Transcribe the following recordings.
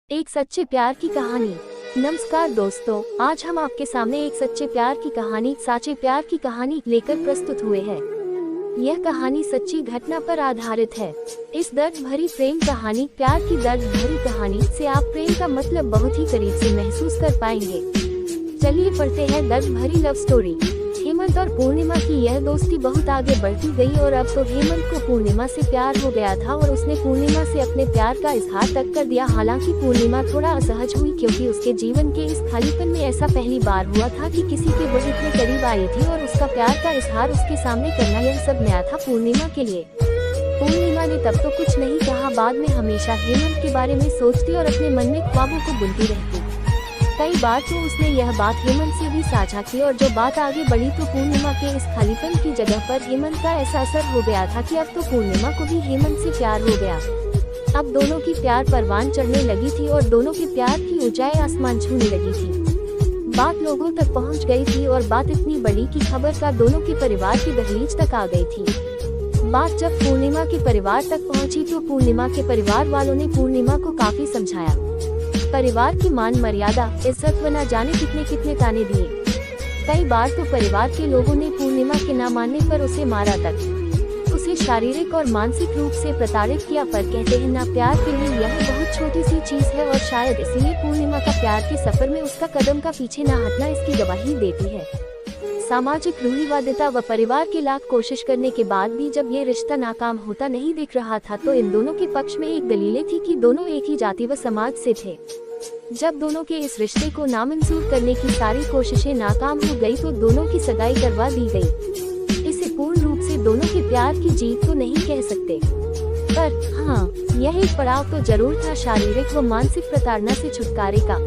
एक सच्चे प्यार की कहानी। नमस्कार दोस्तों, आज हम आपके सामने एक सच्चे प्यार की कहानी, साचे प्यार की कहानी लेकर प्रस्तुत हुए हैं। यह कहानी सच्ची घटना पर आधारित है। इस दर्द भरी प्रेम कहानी, प्यार की दर्द भरी कहानी से आप प्रेम का मतलब बहुत ही करीब से महसूस कर पाएंगे। चलिए पढ़ते हैं दर्द भरी लव स्टोरी। हेमंत और पूर्णिमा की यह दोस्ती बहुत आगे बढ़ती गई और अब तो हेमंत को पूर्णिमा से प्यार हो गया था और उसने पूर्णिमा से अपने प्यार का इजहार तक कर दिया। हालांकि पूर्णिमा थोड़ा असहज हुई क्योंकि उसके जीवन के इस खालीपन में ऐसा पहली बार हुआ था कि किसी के वो इतने करीब आई थी और उसका प्यार का इजहार उसके सामने करना, यह सब नया था पूर्णिमा के लिए। पूर्णिमा ने तब तो कुछ नहीं कहा, बाद में हमेशा हेमंत के बारे में सोचती और अपने मन में ख्वाबों को बुनती रहती। कई बार तो उसने यह बात हेमंत से भी साझा की और जो बात आगे बढ़ी तो पूर्णिमा के इस खालीपन की जगह पर हेमंत का ऐसा असर हो गया था कि अब तो पूर्णिमा को भी हेमंत से प्यार हो गया। अब दोनों की प्यार परवान चढ़ने लगी थी और दोनों के प्यार की ऊंचाई आसमान छूने लगी थी। बात लोगों तक पहुंच गई थी और बात इतनी बड़ी कि खबर का दोनों के परिवार की दहलीज तक आ गई थी। बात जब पूर्णिमा के परिवार तक पहुंची तो पूर्णिमा के परिवार वालों ने पूर्णिमा को काफी समझाया। परिवार की मान मर्यादा, इज्जत व न जाने कितने कितने ताने दिए। कई बार तो परिवार के लोगों ने पूर्णिमा के न मानने पर उसे मारा तक, उसे शारीरिक और मानसिक रूप से प्रताड़ित किया। पर कहते हैं ना, प्यार के लिए यह बहुत छोटी सी चीज है और शायद इसीलिए पूर्णिमा का प्यार के सफर में उसका कदम का पीछे न हटना इसकी गवाही देती है। सामाजिक रूढ़िवादिता व परिवार के लाख कोशिश करने के बाद भी जब ये रिश्ता नाकाम होता नहीं दिख रहा था तो इन दोनों के पक्ष में एक दलीलें थी कि दोनों एक ही जाति व समाज से थे। जब दोनों के इस रिश्ते को नामंजूर करने की सारी कोशिशें नाकाम हो गई तो दोनों की सगाई करवा दी गई। इसे पूर्ण रूप से दोनों के प्यार की जीत तो नहीं कह सकते, पर हाँ, यह एक पड़ाव तो जरूर था शारीरिक व मानसिक प्रताड़ना से छुटकारे का।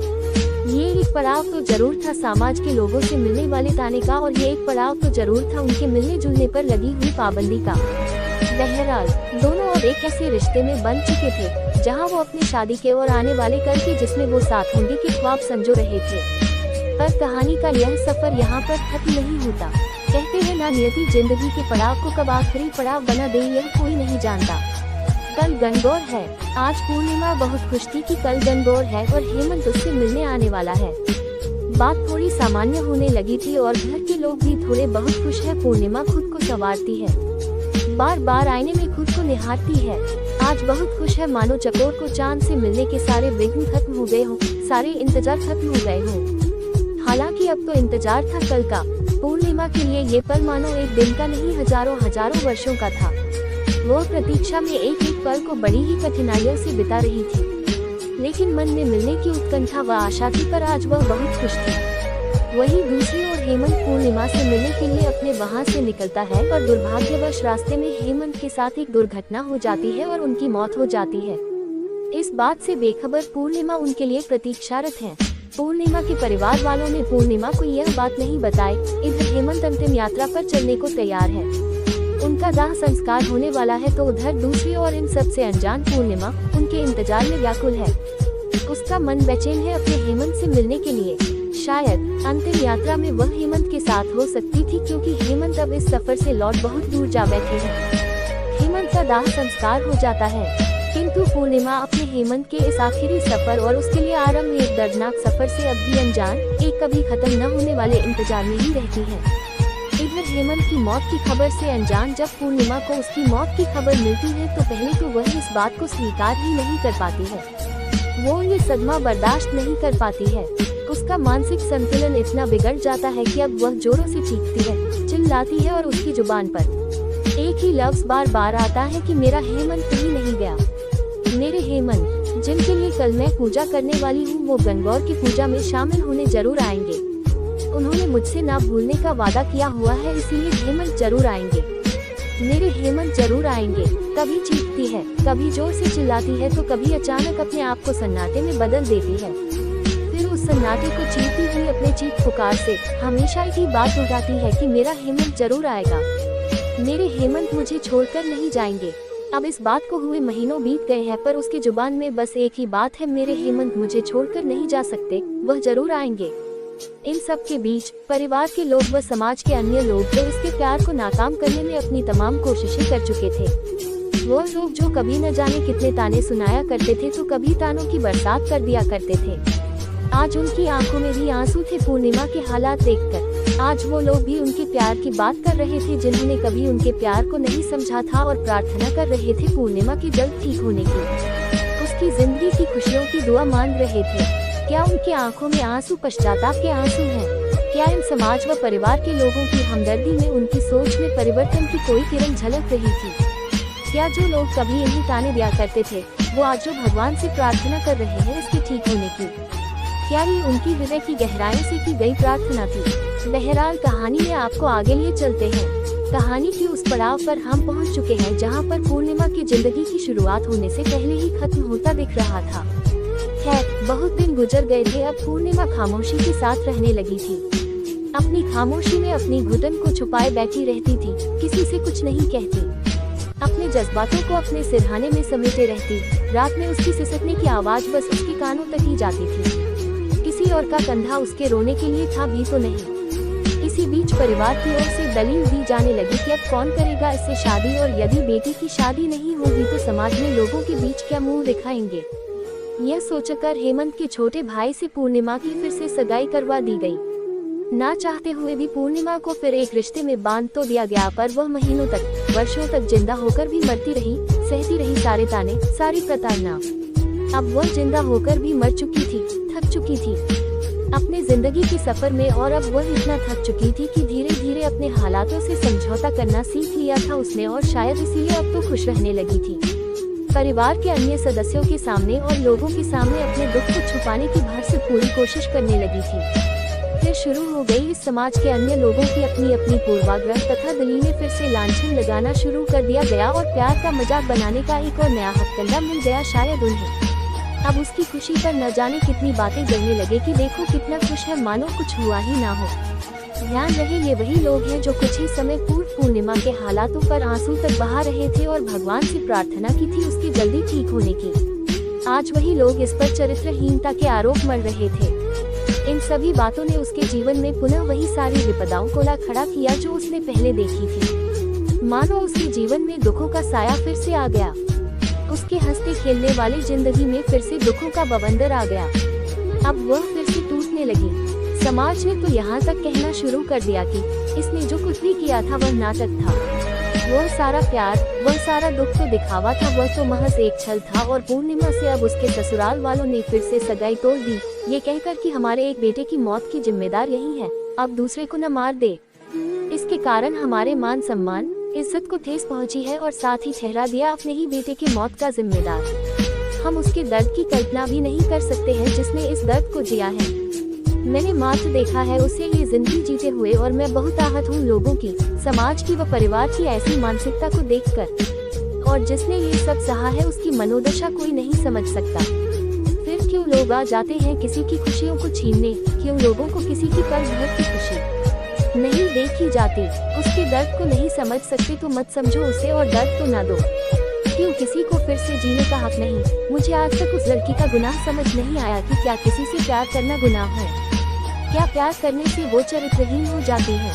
ये एक पड़ाव तो जरूर था समाज के लोगों से मिलने वाले ताने का, और ये एक पड़ाव तो जरूर था उनके मिलने जुलने पर लगी हुई पाबंदी का। बहरहाल दोनों अब एक ऐसे रिश्ते में बंध चुके थे जहां वो अपनी शादी के और आने वाले कल के जिसमें वो साथ होंगे के ख्वाब संजो रहे थे। पर कहानी का यह सफर यहाँ पर खत्म नहीं होता। कहते हैं ना, नियति जिंदगी के पड़ाव को कब आखिरी पड़ाव बना दे यह कोई नहीं जानता। कल गणगौर है। आज पूर्णिमा बहुत खुश थी कि कल गणगौर है और हेमंत उससे मिलने आने वाला है। बात थोड़ी सामान्य होने लगी थी और घर के लोग भी थोड़े बहुत खुश है। पूर्णिमा खुद को संवारती है, बार बार आईने में खुद को निहारती है। आज बहुत खुश है, मानो चकोर को चांद से मिलने के सारे विघ्न खत्म हो गए हों, सारे इंतजार खत्म हो गए हों। हालांकि अब तो इंतजार था कल का। पूर्णिमा के लिए ये पल मानो एक दिन का नहीं, हजारों हजारों वर्षों का था। वो प्रतीक्षा में एक एक पल को बड़ी ही कठिनाइयों से बिता रही थी, लेकिन मन में मिलने की उत्कंठा व आशा थी। पर आज वह बहुत खुश थी। वहीं दूसरी ओर हेमंत पूर्णिमा से मिलने के लिए अपने वहां से निकलता है और दुर्भाग्यवश रास्ते में हेमंत के साथ एक दुर्घटना हो जाती है और उनकी मौत हो जाती है। इस बात से बेखबर पूर्णिमा उनके लिए प्रतीक्षारत है। पूर्णिमा के परिवार वालों ने पूर्णिमा को यह बात नहीं बताई। इधर हेमंत अंतिम यात्रा पर चलने को तैयार है, उनका दाह संस्कार होने वाला है, तो उधर दूसरी ओर इन सब से अनजान पूर्णिमा उनके इंतजार में व्याकुल है। उसका मन बेचैन है अपने हेमंत से मिलने के लिए। शायद अंतिम यात्रा में वह हेमंत के साथ हो सकती थी, क्योंकि हेमंत अब इस सफर से लौट बहुत दूर जा बैठे हैं। हेमंत का दाह संस्कार हो जाता है, किंतु पूर्णिमा अपने हेमंत के इस आखिरी सफर और उसके लिए आरंभ एक दर्दनाक सफर से अब भी अनजान, एक कभी खत्म न होने वाले इंतजार में ही रहती है। इधर हेमंत की मौत की खबर से अनजान जब पूर्णिमा को उसकी मौत की खबर मिलती है तो पहले तो वह इस बात को स्वीकार ही नहीं कर पाती है। वो ये सदमा बर्दाश्त नहीं कर पाती है। उसका मानसिक संतुलन इतना बिगड़ जाता है कि अब वह जोरों से चीखती है, चिल्लाती है और उसकी जुबान पर एक ही लफ्ज बार बार आता है कि मेरा हेमंत कहीं नहीं गया। मेरे हेमंत, जिनके लिए कल मैं पूजा करने वाली हूँ, वो गणगौर की पूजा में शामिल होने जरूर आएंगे। उन्होंने मुझसे ना भूलने का वादा किया हुआ है, इसीलिए हेमंत जरूर आएंगे। मेरे हेमंत जरूर आएंगे। कभी चीखती है, कभी जोर से चिल्लाती है, तो कभी अचानक अपने आप को सन्नाटे में बदल देती है। फिर उस सन्नाटे को चीरती हुई अपने चीख पुकार से हमेशा एक ही बात उठाती है कि मेरा हेमंत जरूर आएगा। मेरे हेमंत मुझे छोड़कर नहीं जाएंगे। अब इस बात को हुए महीनों बीत गए हैं, पर उसकी जुबान में बस एक ही बात है, मेरे हेमंत मुझे छोड़कर नहीं जा सकते, वह जरूर आएंगे। इन सब के बीच परिवार के लोग व समाज के अन्य लोग जो इसके प्यार को नाकाम करने में अपनी तमाम कोशिशें कर चुके थे, वो लोग जो कभी न जाने कितने ताने सुनाया करते थे तो कभी तानों की बरसात कर दिया करते थे, आज उनकी आंखों में भी आंसू थे पूर्णिमा के हालात देखकर। आज वो लोग भी उनके प्यार की बात कर रहे थे जिन्होंने कभी उनके प्यार को नहीं समझा था और प्रार्थना कर रहे थे पूर्णिमा के जल्द ठीक होने की, उसकी जिंदगी की खुशियों की दुआ मांग रहे थे। क्या उनकी आंखों में आंसू पश्चाताप के आंसू हैं? क्या इन समाज व परिवार के लोगों की हमदर्दी में उनकी सोच में परिवर्तन की कोई किरण झलक रही थी? क्या जो लोग कभी इन्हें ताने दिया करते थे वो आज जो भगवान से प्रार्थना कर रहे हैं इसके ठीक होने की, क्या ये उनकी हृदय की गहराई से की गई प्रार्थना थी? बहरहाल कहानी में आपको आगे लिए चलते हैं। कहानी की उस पड़ाव पर हम पहुंच चुके हैं जहां पर पूर्णिमा की जिंदगी की शुरुआत होने से पहले ही खत्म होता दिख रहा था। खैर, बहुत दिन गुजर गए थे। अब पूर्णिमा खामोशी के साथ रहने लगी थी। अपनी खामोशी में अपनी घुटन को छुपाए बैठी रहती थी, किसी से कुछ नहीं कहती, अपने जज्बातों को अपने सिरहाने में समेटे रहती। रात में उसकी सिसकने की आवाज बस उसके कानों तक ही जाती थी, किसी और का कंधा उसके रोने के लिए था भी तो नहीं। इसी बीच परिवार की ओर से दलील दी जाने लगी कि अब कौन करेगा इससे शादी, और यदि बेटी की शादी नहीं होगी तो समाज में लोगों के बीच क्या मुंह दिखाएंगे। यह सोचकर हेमंत के छोटे भाई से पूर्णिमा की फिर से सगाई करवा दी गई। ना चाहते हुए भी पूर्णिमा को फिर एक रिश्ते में बांध तो दिया गया, पर वह महीनों तक, वर्षों तक जिंदा होकर भी मरती रही, सहती रही सारे ताने, सारी प्रताड़ना। अब वह जिंदा होकर भी मर चुकी थी, थक चुकी थी अपने जिंदगी के सफर में, और अब वह इतना थक चुकी थी कि धीरे धीरे अपने हालातों से समझौता करना सीख लिया था उसने, और शायद इसीलिए अब तो खुश रहने लगी थी। परिवार के अन्य सदस्यों के सामने और लोगों के सामने अपने दुख को छुपाने की भरपूर पूरी कोशिश करने लगी थी। फिर शुरू हो गई इस समाज के अन्य लोगों की अपनी अपनी पूर्वाग्रह तथा दलीलें। फिर से लांछन लगाना शुरू कर दिया गया और प्यार का मजाक बनाने का एक और नया हथकंडा मिल गया शायद उन्हें। अब उसकी खुशी पर न जाने कितनी बातें करने लगे कि देखो कितना खुश है, मानो कुछ हुआ ही ना हो। ध्यान रहे ये वही लोग हैं जो कुछ ही समय पूर्व पूर्णिमा के हालातों पर आंसू तक बहा रहे थे और भगवान से प्रार्थना की थी उसके जल्दी ठीक होने की। आज वही लोग इस पर चरित्रहीनता के आरोप मढ़ रहे थे। इन सभी बातों ने उसके जीवन में पुनः वही सारी विपदाओं को ला खड़ा किया जो उसने पहले देखी थी। मानो उसके जीवन में दुखों का साया फिर से आ गया, उसके हंसते खेलने वाली जिंदगी में फिर से दुखों का बवंडर आ गया। अब वह फिर से टूटने लगी। समाज ने तो यहाँ तक कहना शुरू कर दिया कि इसने जो कुछ भी किया था वह नाटक था, वह सारा प्यार, वह सारा दुख तो दिखावा था, वह तो महज एक छल था। और पूर्णिमा से अब उसके ससुराल वालों ने फिर से सगाई तोड़ दी, ये कहकर कि हमारे एक बेटे की मौत की जिम्मेदार यही है, अब दूसरे को न मार दे। इसके कारण हमारे मान सम्मान, इज्जत को ठेस पहुंची है और साथ ही ठहरा दिया अपने ही बेटे की मौत का जिम्मेदार। हम उसके दर्द की कल्पना भी नहीं कर सकते हैं जिसने इस दर्द को जिया है। मैंने मात्र देखा है उसे ये जिंदगी जीते हुए, और मैं बहुत आहत हूँ लोगों की, समाज की व परिवार की ऐसी मानसिकता को देखकर। और जिसने ये सब सहा है उसकी मनोदशा कोई नहीं समझ सकता। फिर क्यों लोग आ जाते हैं किसी की खुशियों को छीनने? क्यों लोगों को किसी की पल भर की खुशी नहीं देखी जाती? उसके दर्द को नहीं समझ सकते तो मत समझो उसे और दर्द तो ना दो। क्यों किसी को फिर से जीने का हक नहीं? मुझे आज तक उस लड़की का गुनाह समझ नहीं आया कि क्या किसी से प्यार करना गुनाह है? क्या प्यार करने से वो चरित्रहीन हो जाती है?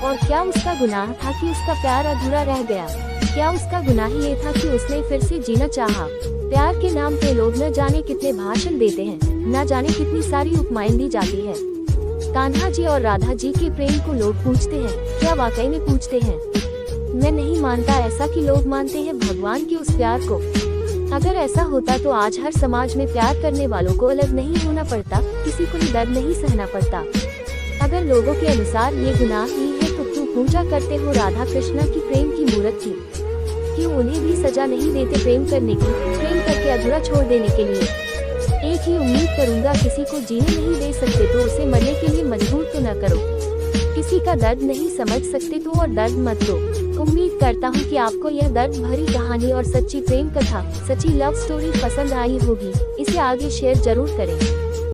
और क्या उसका गुनाह था कि उसका प्यार अधूरा रह गया? क्या उसका गुनाह ये था कि उसने फिर से जीना चाहा? प्यार के नाम पे लोग न जाने कितने भाषण देते हैं, न जाने कितनी सारी उपमाएं दी जाती है। कान्हा जी और राधा जी के प्रेम को लोग पूछते हैं, क्या वाकई में पूछते हैं? मैं नहीं मानता ऐसा कि लोग मानते हैं भगवान के उस प्यार को। अगर ऐसा होता तो आज हर समाज में प्यार करने वालों को अलग नहीं होना पड़ता, किसी को भी दर्द नहीं सहना पड़ता। अगर लोगों के अनुसार ये गुनाह ही है तो क्यों पूजा करते हो राधा कृष्णा की प्रेम की मूर्त की? क्यों उन्हें भी सजा नहीं देते प्रेम करने की, प्रेम करके अधूरा छोड़ देने के लिए? एक ही उम्मीद करूंगा, किसी को जीने नहीं दे सकते तो उसे मरने के लिए मजबूर तो न करो। किसी का दर्द नहीं समझ सकते तो और दर्द मत दो। उम्मीद करता हूँ कि आपको यह दर्द भरी कहानी और सच्ची प्रेम कथा, सच्ची लव स्टोरी पसंद आई होगी। इसे आगे शेयर जरूर करें।